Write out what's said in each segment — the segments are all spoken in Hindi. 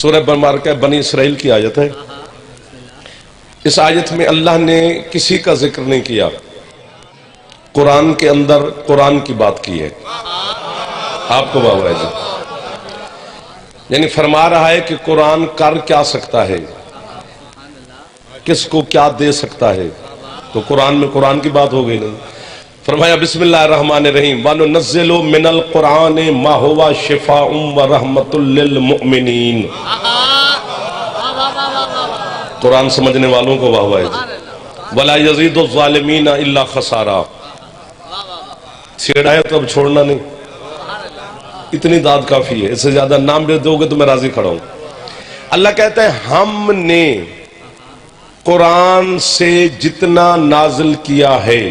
सूरह मुबारका बनी इसराइल की आयत है। इस आयत में अल्लाह ने किसी का जिक्र नहीं किया, कुरान के अंदर कुरान की बात की है। आपको बाबा जी यानी फरमा रहा है कि कुरान कर क्या सकता है, किसको क्या दे सकता है, तो कुरान में कुरान की बात हो गई नहीं। फरमाया बिस्मिल्लाहिर्रहमानिर्रहीम वनुनज़्ज़िलु मिनल कुरान मा हुवा शिफाउम व रहमतुल लिल मुमिनीन। कुरान समझने वालों को वाह वाह। वला यज़ीदु ज़ालिमीना इल्ला खसारा। छेड़ा है तो अब छोड़ना नहीं, इतनी दाद काफी है, इससे ज्यादा नाम दे दोगे तो मैं राजी खड़ा हूं। अल्लाह कहता है हमने कुरान से जितना नाजिल किया है,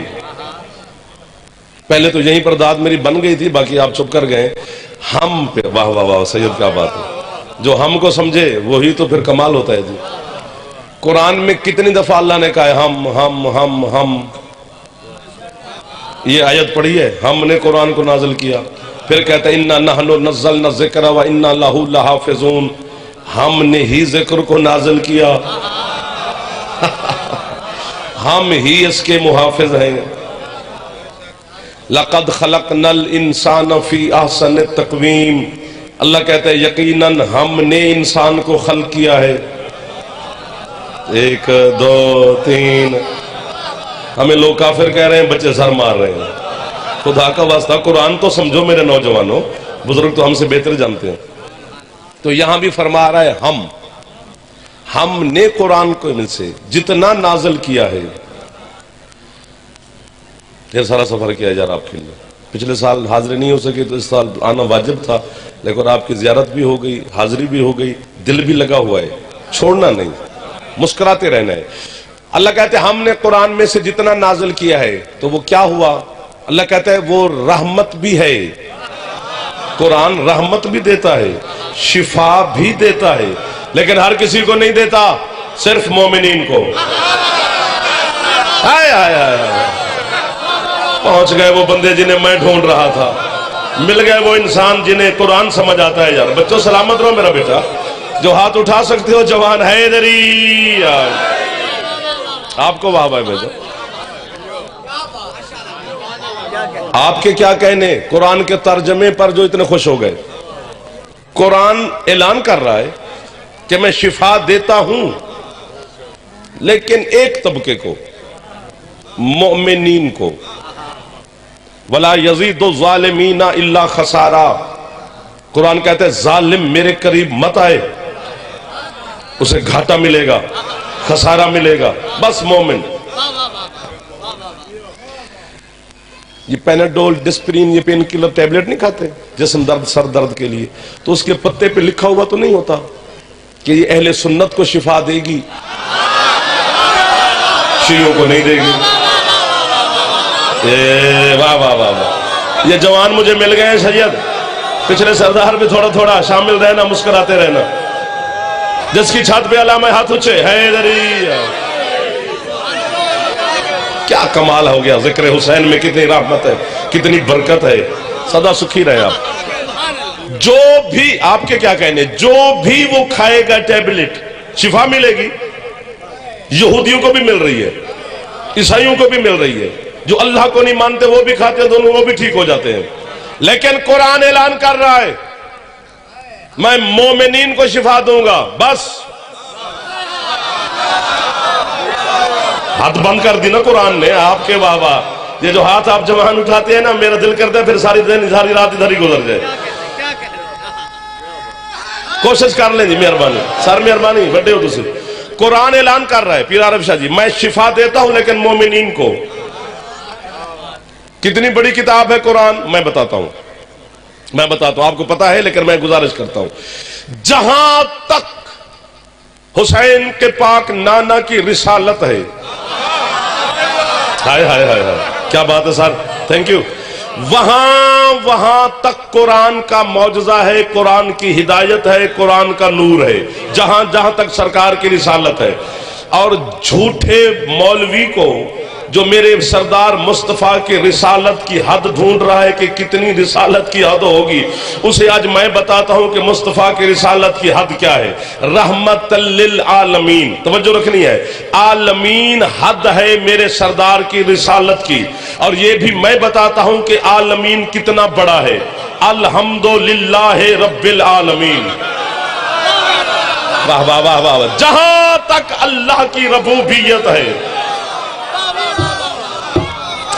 पहले तो यहीं पर दाद मेरी बन गई थी, बाकी आप चुप कर गए। हम पे वाह वाह वाह, सैयद क्या बात है। जो हमको समझे वही तो फिर कमाल होता है जी। कुरान में कितनी दफा अल्लाह ने कहा है हम। ये आयत पढ़ी है, हमने कुरान को नाजिल किया। फिर कहता है इन्ना नहनु नज़्ज़लना ज़िक्र व इन्ना लहू लहाफ़िज़ून। हमने ही जिक्र को नाजिल किया हम ही इसके मुहाफिज हैं। लक़द खलक़नल इंसान फी अहसन तक़वीम। अल्लाह कहता है यकीनन हमने इंसान को खल्क़ किया है। 1 2 3। हमें लोग काफिर कह रहे हैं, बच्चे सर मार रहे हैं। खुदा का वास्ता कुरान तो समझो मेरे नौजवानों, बुजुर्ग तो हमसे बेहतर जानते हैं। तो यहां भी फरमा रहा है हमने कुरान को इनसे जितना नाजिल किया है। ढेर सारा सफर किया जा रहा आपके लिए। पिछले साल हाजिरी नहीं हो सकी तो इस साल आना वाजिब था, लेकिन आपकी जियारत भी हो गई, हाजिरी भी हो गई, दिल भी लगा हुआ है। छोड़ना नहीं, मुस्कुराते रहना है। अल्लाह कहते हैं हमने कुरान में से जितना नाजिल किया है, तो वो क्या हुआ? अल्लाह कहता है वो रहमत भी है। कुरान रहमत भी देता है, शिफा भी देता है, लेकिन हर किसी को नहीं देता, सिर्फ मोमिनीन को। हाय हाय हाय, पहुंच गए वो बंदे जिन्हें मैं ढूंढ रहा था, मिल गए वो इंसान जिन्हें कुरान समझ आता है। यार बच्चों सलामत रहो मेरा बेटा, जो हाथ उठा सकते हो जवान है इधरी। आपको वाह भाई भेजो। आपके क्या कहने कुरान के तर्जमे पर जो इतने खुश हो गए। कुरान ऐलान कर रहा है कि मैं शिफा देता हूं, लेकिन एक तबके को, मोमिनीन को। वला यज़ीदु ज़ालिमीना इल्ला खसारा। कुरान कहता है जालिम मेरे करीब मत आए, उसे घाटा मिलेगा, खसारा मिलेगा। बस मोमिन। ये पेनाडोल, डिस्प्रिन, ये पेन किलर टैबलेट नहीं खाते जिस्म दर्द, सर दर्द के लिए, तो उसके पत्ते पे लिखा हुआ तो नहीं होता कि ये अहले सुन्नत को शिफा देगी, शियों को नहीं देगी। वाह वाह वाह वाह। ये जवान मुझे मिल गए हैं सैयद, पिछले सरदार भी थोड़ा थोड़ा शामिल रहना, मुस्कुराते रहना। जिसकी छत पे अलामा हाथ ऊंचे है। क्या कमाल हो गया। जिक्र हुसैन में कितनी रहमत है, कितनी बरकत है। सदा सुखी रहे आप। जो भी आपके क्या कहने, जो भी वो खाएगा टैबलेट, शिफा मिलेगी। यहूदियों को भी मिल रही है, ईसाइयों को भी मिल रही है। जो अल्लाह को नहीं मानते वो भी खाते हैं, दोनों वो भी ठीक हो जाते हैं। लेकिन कुरान ऐलान कर रहा है मैं मोमिनीन को शिफा दूंगा। बस हाथ बंद कर दी ना कुरान ने आपके। बाबा ये जो हाथ आप जवान उठाते हैं ना, मेरा दिल करता है फिर सारी रात इधर ही गुजर जाए। कोशिश कर लें जी, मेहरबानी सर, मेहरबानी, बड़े हो तुम। कुरान ऐलान कर रहा है पीर आरफ शाह जी, मैं शिफा देता हूं लेकिन मोमिनीन को। कितनी बड़ी किताब है कुरान, मैं बताता हूं, आपको पता है, लेकिन मैं गुजारिश करता हूं। जहां तक हुसैन के पाक नाना की रिसालत है, हाय हाय हाय हाय, क्या बात है सर, थैंक यू। वहां तक कुरान का मौजज़ा है, कुरान की हिदायत है, कुरान का नूर है। जहां तक सरकार की रिसालत है। और झूठे मौलवी को जो मेरे सरदार मुस्तफ़ा के रिसालत की हद ढूंढ रहा है कि कितनी रिसालत की हद होगी, उसे आज मैं बताता हूं कि मुस्तफ़ा की रिसालत की हद क्या है। रहमतल लिल आलमीन, तवज्जो रखनी है, आलमीन हद है मेरे सरदार की रिसालत की। और यह भी मैं बताता हूं कि आलमीन कितना बड़ा है। अल्हम्दुलिल्लाह रब्बिल आलमीन। वाह वाह वाह वाह। जहां तक अल्लाह की रबूबियत है,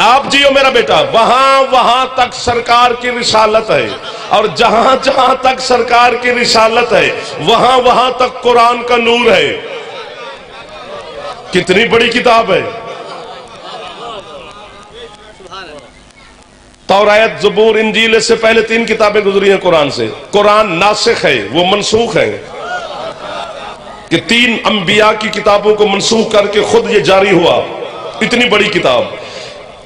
आप जियो मेरा बेटा, वहां वहां तक सरकार की रिसालत है। और जहां जहां तक सरकार की रिसालत है, वहां वहां तक कुरान का नूर है। कितनी बड़ी किताब है। तौरात, ज़बूर, इंजील, इससे पहले 3 किताबें गुजरी हैं कुरान से। कुरान नासिख है, वो मनसूख है कि 3 अंबिया की किताबों को मनसूख करके खुद ये जारी हुआ। इतनी बड़ी किताब,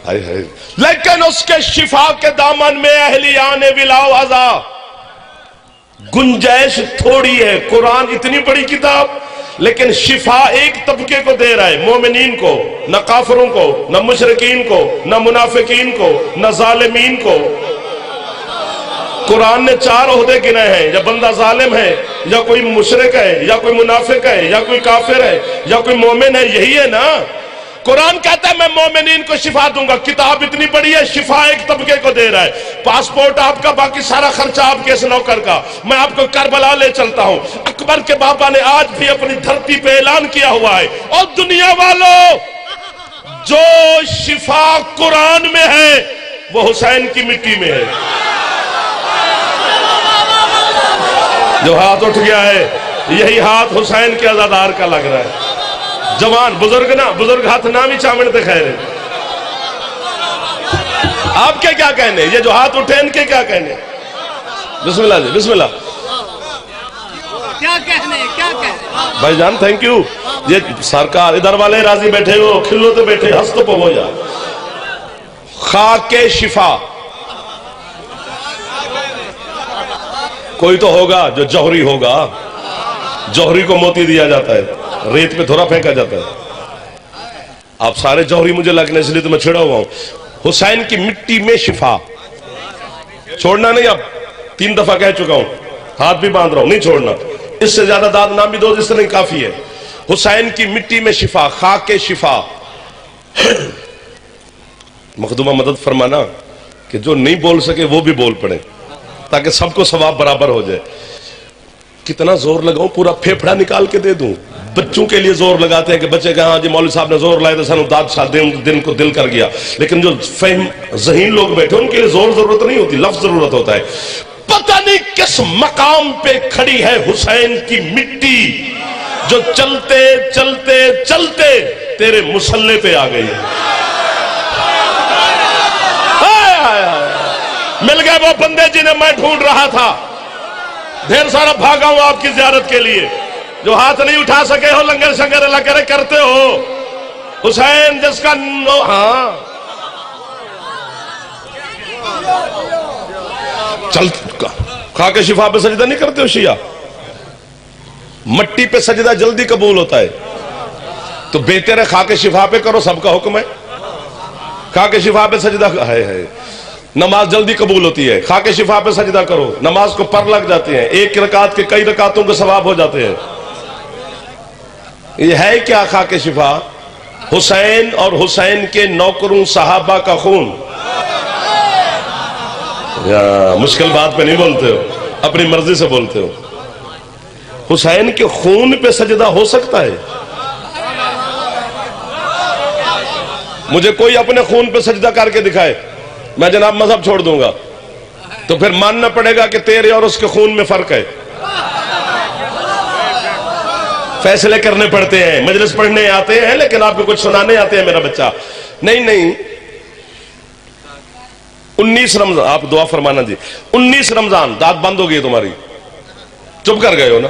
हाय हाय। लेकिन उसके शिफा के दामन में अहलियाने बिलाओ अज़ा गुंजाइश थोड़ी है। कुरान इतनी बड़ी किताब, लेकिन शिफा एक तबके को दे रहा है, मोमिनीन को, न काफिरों को, न मुशरिकीन को, न मुनाफिकीन को, न जालिमीन को। कुरान ने 4 ओहदे गिने हैं, या बंदा जालिम है, या कोई मुशरिक है, या कोई मुनाफिक है, या कोई काफिर है, या कोई मोमिन है। यही है ना। कुरान कहता है मैं मोमिनीन को शिफा दूंगा। किताब इतनी बड़ी है, शिफा एक तबके को दे रहा है। पासपोर्ट आपका, बाकी सारा खर्चा आपके इस नौकर का। मैं आपको करबला ले चलता हूं। अकबर के बाबा ने आज भी अपनी धरती पे ऐलान किया हुआ है, और दुनिया वालों, जो शिफा कुरान में है वो हुसैन की मिट्टी में है। जो हाथ उठ गया है, यही हाथ हुसैन के अज़ादार का लग रहा है। जवान बुजुर्ग ना, बुजुर्ग हाथ नाम ही चामड़ दिखाए रहे। आपके क्या कहने, ये जो हाथ उठे इनके क्या कहने? बिस्मिल्लाह जी, बिस्मिल्लाह। क्या कहने भाईजान, थैंक यू। ये सरकार, इधर वाले राजी बैठे हो, खिल्लो तो बैठे, हंस तो पवो जा। खाके शिफा, कोई तो होगा जो जौहरी होगा। जौहरी को मोती दिया जाता है, रेत पे थोड़ा फेंका जाता है। आप सारे जौहरी मुझे लगने, इसलिए तो मैं छिड़ा हुआ हूं। हुसैन की मिट्टी में शिफा, छोड़ना नहीं। अब 3 दफा कह चुका हूं, हाथ भी बांध रहा हूं, नहीं छोड़ना। इससे ज्यादा दाद नाम भी दो, जिससे नहीं काफी है। हुसैन की मिट्टी में शिफा, खाके शिफा। मखदूमा मदद फरमाना कि जो नहीं बोल सके वो भी बोल पड़े, ताकि सबको सवाब बराबर हो जाए। कितना जोर लगाऊं, पूरा फेफड़ा निकाल के दे दूं। बच्चों के लिए जोर लगाते हैं कि बच्चे कहा, हाँ जी मौलवी साहब ने जोर लाए तो सानू दाद साथ दिन को दिल कर गया। लेकिन जो फहम ज़हीन लोग बैठे उनके लिए जोर जरूरत नहीं होती, लफ्ज जरूरत होता है। पता नहीं किस मकाम पे खड़ी है हुसैन की मिट्टी, जो चलते चलते चलते तेरे मुसल्ले पे आ गई। मिल गए वो बंदे जिन्हें मैं ढूंढ रहा था। ढेर सारा भागा हूं आपकी ज़ियारत के लिए। जो हाथ नहीं उठा सके हो, लंगर शंगर अल्लाह करे करते हो। हुसैन जिसका हाँ चल, खाके शिफा पे सजदा नहीं करते हो शिया? मट्टी पे सजदा जल्दी कबूल होता है, तो बेहतर है खाके शिफा पे करो, सबका हुक्म है। खाके शिफा पे सजदा है, नमाज जल्दी कबूल होती है। खाके शिफा पे सजदा करो, नमाज को पर लग जाते हैं, एक रकात के कई रकातों के सवाब हो जाते हैं। ये है क्या खाके शिफा? हुसैन और हुसैन के नौकरों सहाबा का खून। मुश्किल बात पे नहीं बोलते हो, अपनी मर्जी से बोलते हो। हुसैन के खून पे सजदा हो सकता है? मुझे कोई अपने खून पे सजदा करके दिखाए, मैं जनाब मजहब छोड़ दूंगा। तो फिर मानना पड़ेगा कि तेरे और उसके खून में फर्क है। फैसले करने पड़ते हैं, मजलिस पढ़ने आते हैं, लेकिन आपको कुछ सुनाने आते हैं मेरा बच्चा। नहीं नहीं, 19 रमजान, आप दुआ फरमाना जी। 19 रमजान दांत बंद हो गई तुम्हारी, चुप कर गए हो ना,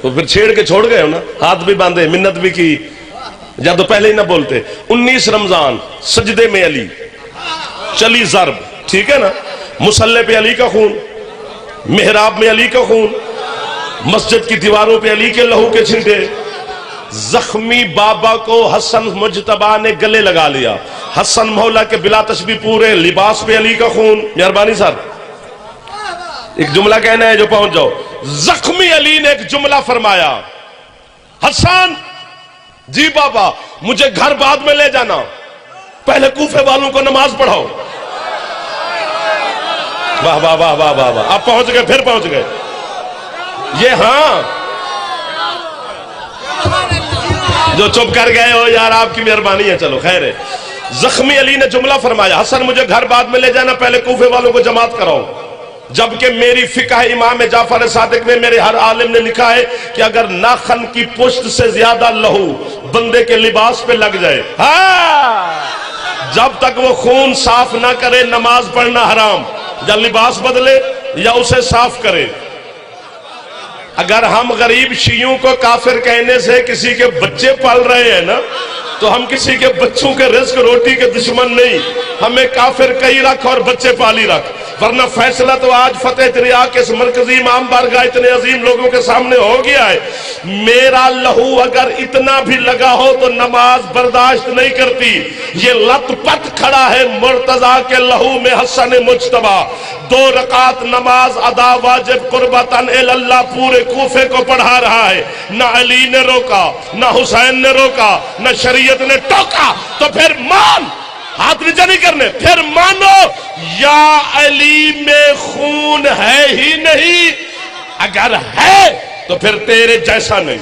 तो फिर छेड़ के छोड़ गए हो ना। हाथ भी बांधे, मिन्नत भी की, या तो पहले ही ना बोलते। 19 रमजान सजदे में अली, चली जरब, ठीक है ना। मुसल्ले पे अली का खून, मेहराब में अली का खून, मस्जिद की दीवारों पे अली के लहू के छिंटे, जख्मी बाबा को हसन मुजतबा ने गले लगा लिया। हसन मौला के बिला तशबी पूरे लिबास पे अली का खून। मेहरबानी साहब एक जुमला कहना है जो पहुंच जाओ। जख्मी अली ने एक जुमला फरमाया, हसन जी बाबा मुझे घर बाद में ले जाना, पहले कूफे वालों को नमाज पढ़ाओ। वाह वाह वाह वाह वाह वाह, आप पहुंच गए, फिर पहुंच गए। ये हाँ जो चुप कर गए हो यार, आपकी मेहरबानी है, चलो खैर है। जख्मी अली ने जुमला फरमाया, हसन मुझे घर बाद में ले जाना, पहले कूफे वालों को जमात कराओ। जबकि मेरी फिक़ह इमाम जाफर सादिक ने, मेरे हर आलिम ने लिखा है कि अगर नाखन की पुष्ट से ज्यादा लहू बंदे के लिबास पे लग जाए, हाँ, जब तक वो खून साफ ना करे नमाज पढ़ना हराम। या लिबास बदले या उसे साफ करे। अगर हम गरीब शियों को काफिर कहने से किसी के बच्चे पाल रहे हैं ना, तो हम किसी के बच्चों के रिस्क रोटी के दुश्मन नहीं। हमें काफिर कई रख और बच्चे पाली रख, वरना फैसला तो आज फतेह दरिया के इस मरकजी इमाम बारगाह इतने अजीम लोगों के सामने हो गया है। मेरा लहू अगर इतना भी लगा हो तो नमाज बर्दाश्त नहीं करती। ये लतपत खड़ा है मुर्तजा के लहू में हसन मुजतबा। 2 रकात नमाज अदा वाजिब कुर्बतन इल्लल्लाह पूरे कूफे को पढ़ा रहा है। न अली ने रोका, न हुसैन ने रोका, न शरीयत ने टोका। तो फिर मान, हाथ नीचे नहीं करने, फिर मानो या अली में खून है ही नहीं। अगर है तो फिर तेरे जैसा नहीं।